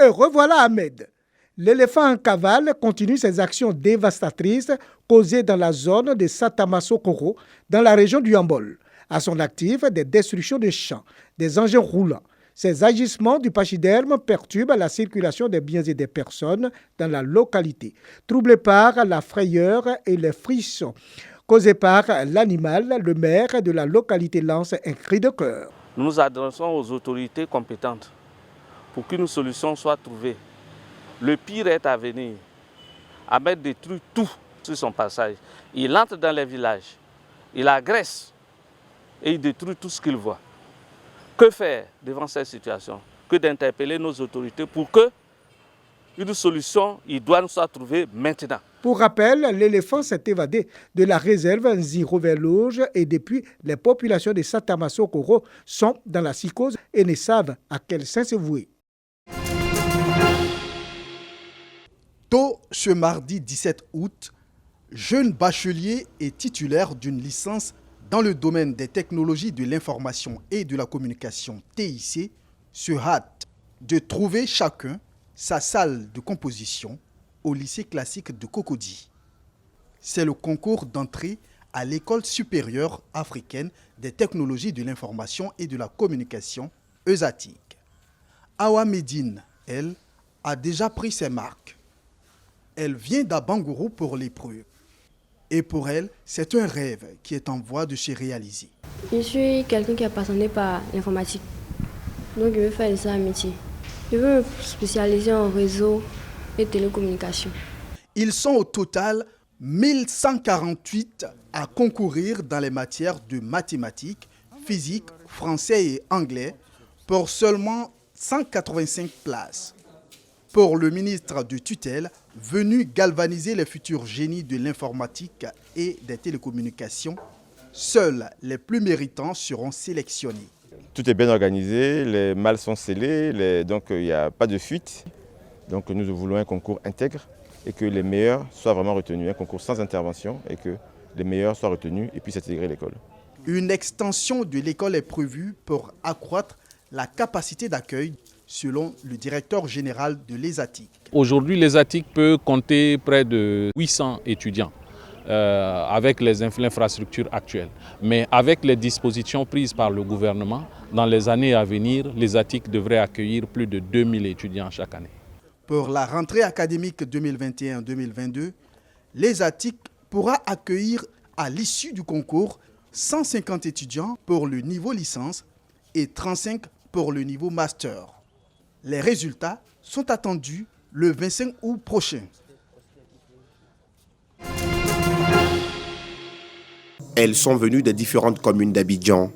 Et revoilà Ahmed. L'éléphant en cavale continue ses actions dévastatrices causées dans la zone de Satamasokoro, dans la région du Yambol. À son actif, des destructions de champs, des engins roulants. Ces agissements du pachyderme perturbent la circulation des biens et des personnes dans la localité, troublés par la frayeur et les frissons causés par l'animal. Le maire de la localité lance un cri de cœur. Nous nous adressons aux autorités compétentes pour qu'une solution soit trouvée. Le pire est à venir. Ahmed détruit tout sur son passage. Il entre dans les villages, il agresse et il détruit tout ce qu'il voit. Que faire devant cette situation? Que d'interpeller nos autorités pour que une solution idoine soit trouvée maintenant. Pour rappel, l'éléphant s'est évadé de la réserve Nziro-Verlouge et depuis, les populations de Satamasokoro sont dans la psychose et ne savent à quel saint se vouer. Tôt ce mardi 17 août, jeune bachelier et titulaire d'une licence dans le domaine des technologies de l'information et de la communication TIC se hâte de trouver chacun sa salle de composition au lycée classique de Cocody. C'est le concours d'entrée à l'école supérieure africaine des technologies de l'information et de la communication ESATIC. Awa Medine, elle, a déjà pris ses marques. Elle vient d'Abangourou pour l'épreuve. Et pour elle, c'est un rêve qui est en voie de se réaliser. Je suis quelqu'un qui est passionné par l'informatique. Donc je veux faire ça un métier. Je veux me spécialiser en réseau et télécommunications. Ils sont au total 1148 à concourir dans les matières de mathématiques, physique, français et anglais pour seulement 185 places. Pour le ministre de tutelle, venu galvaniser les futurs génies de l'informatique et des télécommunications, seuls les plus méritants seront sélectionnés. Tout est bien organisé, les malles sont scellées, donc il n'y a pas de fuite. Donc nous voulons un concours intègre et que les meilleurs soient vraiment retenus, un concours sans intervention et que les meilleurs soient retenus et puissent intégrer l'école. Une extension de l'école est prévue pour accroître la capacité d'accueil selon le directeur général de l'ESATIC. Aujourd'hui, l'ESATIC peut compter près de 800 étudiants avec les infrastructures actuelles. Mais avec les dispositions prises par le gouvernement, dans les années à venir, l'ESATIC devrait accueillir plus de 2000 étudiants chaque année. Pour la rentrée académique 2021-2022, l'ESATIC pourra accueillir à l'issue du concours 150 étudiants pour le niveau licence et 35 pour le niveau master. Les résultats sont attendus le 25 août prochain. Elles sont venues des différentes communes d'Abidjan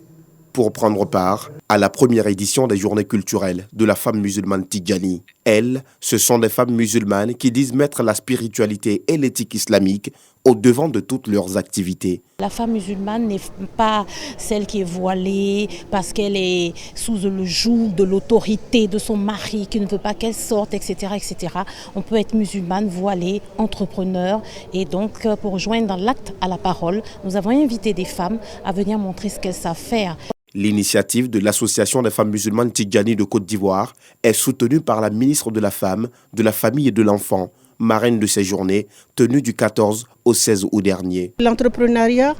pour prendre part à la première édition des journées culturelles de la femme musulmane Tidjani. Elles, ce sont des femmes musulmanes qui disent mettre la spiritualité et l'éthique islamique au devant de toutes leurs activités. La femme musulmane n'est pas celle qui est voilée parce qu'elle est sous le joug de l'autorité de son mari qui ne veut pas qu'elle sorte, etc., etc. On peut être musulmane, voilée, entrepreneur. Et donc, pour joindre l'acte à la parole, nous avons invité des femmes à venir montrer ce qu'elles savent faire. L'initiative de l'Association des femmes musulmanes Tidjani de Côte d'Ivoire est soutenue par la ministre de la Femme, de la Famille et de l'Enfant, marraine de ces journées, tenues du 14 au 16 août dernier. L'entrepreneuriat,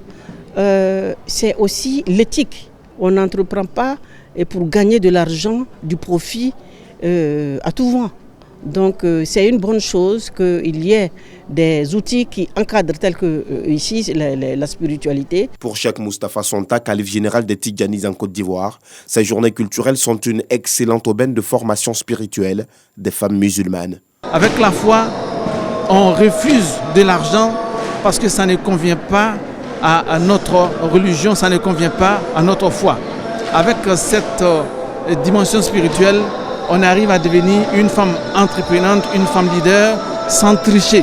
c'est aussi l'éthique. On n'entreprend pas et pour gagner de l'argent, du profit à tout vent. Donc c'est une bonne chose qu'il y ait des outils qui encadrent tels que ici la spiritualité. Pour Cheikh Moustapha Sonta, calife général des Tidjanis en Côte d'Ivoire, ces journées culturelles sont une excellente aubaine de formation spirituelle des femmes musulmanes. Avec la foi, on refuse de l'argent parce que ça ne convient pas à notre religion, ça ne convient pas à notre foi. Avec cette dimension spirituelle, on arrive à devenir une femme entreprenante, une femme leader, sans tricher.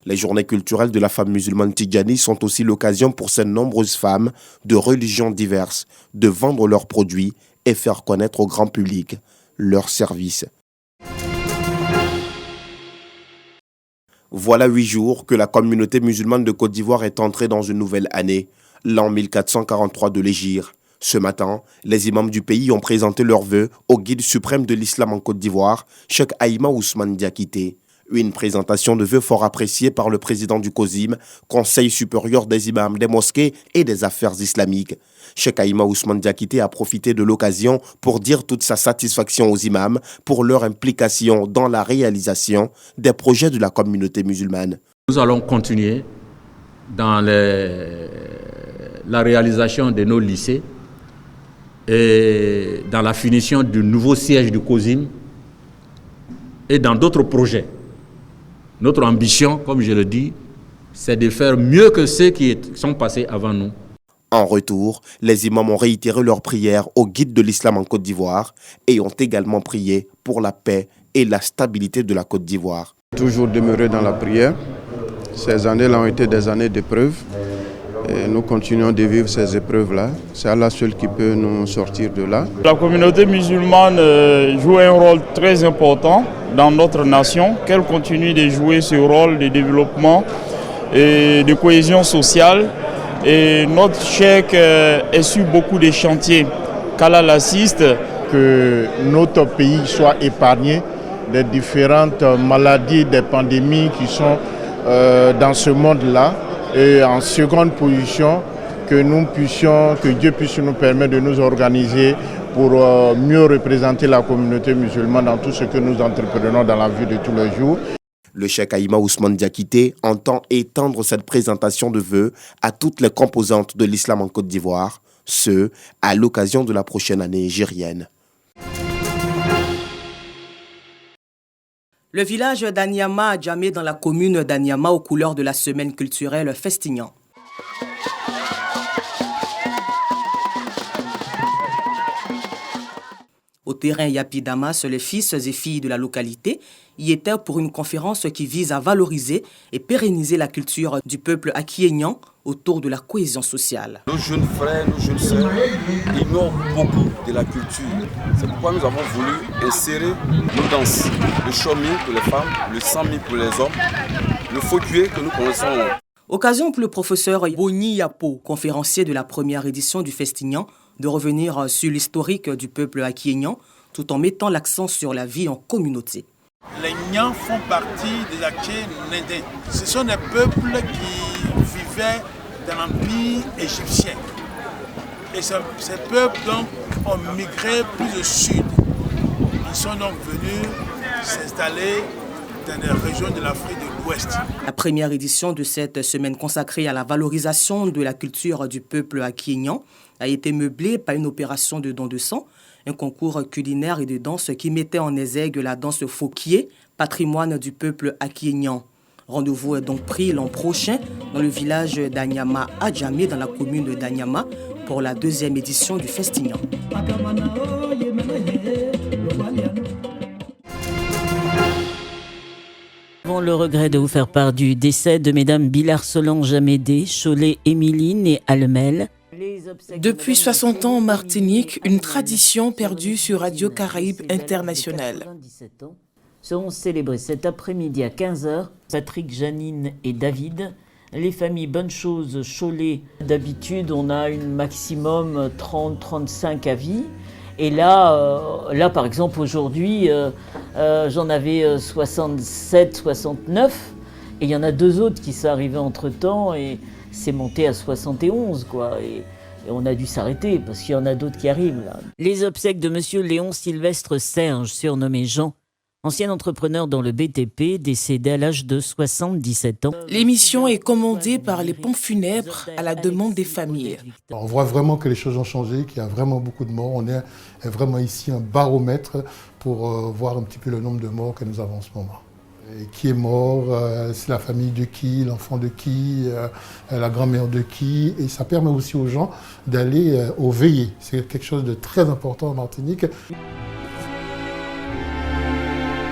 Les journées culturelles de la femme musulmane Tidjani sont aussi l'occasion pour ces nombreuses femmes de religions diverses de vendre leurs produits et faire connaître au grand public leurs services. Voilà 8 jours que la communauté musulmane de Côte d'Ivoire est entrée dans une nouvelle année, l'an 1443 de l'Hégire. Ce matin, les imams du pays ont présenté leurs vœux au guide suprême de l'islam en Côte d'Ivoire, Cheikh Aïma Ousmane Diakité. Une présentation de vœux fort appréciée par le président du COSIM, Conseil supérieur des imams des mosquées et des affaires islamiques. Cheikh Aïma Ousmane Diakité a profité de l'occasion pour dire toute sa satisfaction aux imams pour leur implication dans la réalisation des projets de la communauté musulmane. Nous allons continuer dans la réalisation de nos lycées et dans la finition du nouveau siège du COSIM et dans d'autres projets. Notre ambition, comme je le dis, c'est de faire mieux que ceux qui sont passés avant nous. En retour, les imams ont réitéré leur prière au guide de l'islam en Côte d'Ivoire et ont également prié pour la paix et la stabilité de la Côte d'Ivoire. Toujours demeurer dans la prière. Ces années-là ont été des années d'épreuves. Et nous continuons de vivre ces épreuves-là. C'est Allah seul qui peut nous sortir de là. La communauté musulmane joue un rôle très important dans notre nation, qu'elle continue de jouer ce rôle de développement et de cohésion sociale. Et notre cheikh est sur beaucoup de chantiers. Qu'Allah l'assiste. Que notre pays soit épargné des différentes maladies, des pandémies qui sont dans ce monde-là. Et en seconde position, que Dieu puisse nous permettre de nous organiser pour mieux représenter la communauté musulmane dans tout ce que nous entreprenons dans la vie de tous les jours. Le cheikh Aïma Ousmane Diakité entend étendre cette présentation de vœux à toutes les composantes de l'islam en Côte d'Ivoire, ce à l'occasion de la prochaine année égérienne. Le village d'Anyama a Djamé dans la commune d'Anyama aux couleurs de la semaine culturelle Festignan. Au terrain Yapi Damas, les fils et filles de la localité y étaient pour une conférence qui vise à valoriser et pérenniser la culture du peuple akiénian autour de la cohésion sociale. Nos jeunes frères, nos jeunes sœurs ignorent beaucoup de la culture. C'est pourquoi nous avons voulu insérer nos danses, le chomi pour les femmes, le sami pour les hommes, le faucué que nous connaissons. Occasion pour le professeur Boni Yapo, conférencier de la première édition du Festignan, de revenir sur l'historique du peuple akiénian tout en mettant l'accent sur la vie en communauté. Les Nyans font partie des Akié-Nédés. Ce sont des peuples qui vivaient dans l'Empire égyptien. Et ces peuples donc, ont migré plus au sud. Ils sont donc venus s'installer dans les régions de l'Afrique de l'Ouest. La première édition de cette semaine consacrée à la valorisation de la culture du peuple akiénian a été meublée par une opération de don de sang, un concours culinaire et de danse qui mettait en exergue la danse fauquier, patrimoine du peuple akiénian. Rendez-vous est donc pris l'an prochain dans le village d'Anyama à Djamé, dans la commune d'Anyama, pour la deuxième édition du Festignan. Avons le regret de vous faire part du décès de mesdames Bilar Solange Amédée, Cholet Émiline et Almel. Depuis 60 ans en Martinique, une tradition perdue sur Radio Caraïbes International. Seront célébrés cet après-midi à 15h. Patrick, Janine et David. Les familles Bonne Chose, Cholet. D'habitude, on a une maximum 30-35 avis. Et là, par exemple, aujourd'hui, j'en avais 67, 69. Et il y en a deux autres qui sont arrivés entre-temps et c'est monté à 71, quoi. Et on a dû s'arrêter parce qu'il y en a d'autres qui arrivent, là. Les obsèques de monsieur Léon Sylvestre Serge, surnommé Jean, ancien entrepreneur dans le BTP, décédé à l'âge de 77 ans. L'émission est commandée par les pompes funèbres à la demande des familles. On voit vraiment que les choses ont changé, qu'il y a vraiment beaucoup de morts. On est vraiment ici un baromètre pour voir un petit peu le nombre de morts que nous avons en ce moment. Et qui est mort, c'est la famille de qui, l'enfant de qui, la grand-mère de qui. Et ça permet aussi aux gens d'aller au veillées. C'est quelque chose de très important en Martinique.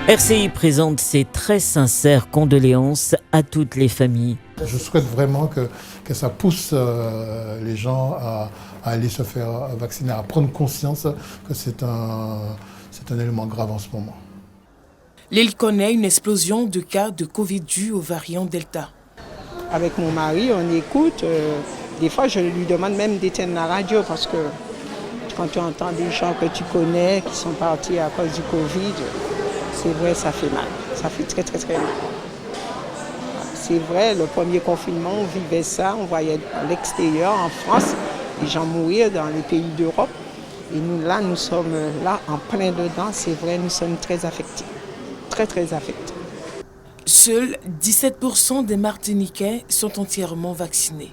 RCI présente ses très sincères condoléances à toutes les familles. Je souhaite vraiment que ça pousse les gens à aller se faire vacciner, à prendre conscience que c'est un élément grave en ce moment. L'île connaît une explosion de cas de Covid dû au variant Delta. Avec mon mari, on écoute. Des fois, je lui demande même d'éteindre la radio parce que Quand tu entends des gens que tu connais qui sont partis à cause du Covid, c'est vrai, ça fait mal. Ça fait très, très, très mal. C'est vrai, le premier confinement, on vivait ça, on voyait à l'extérieur, en France, les gens mourir dans les pays d'Europe. Et nous, là, nous sommes là, en plein dedans. C'est vrai, nous sommes très affectés. Très, très affectés. Seuls 17% des Martiniquais sont entièrement vaccinés.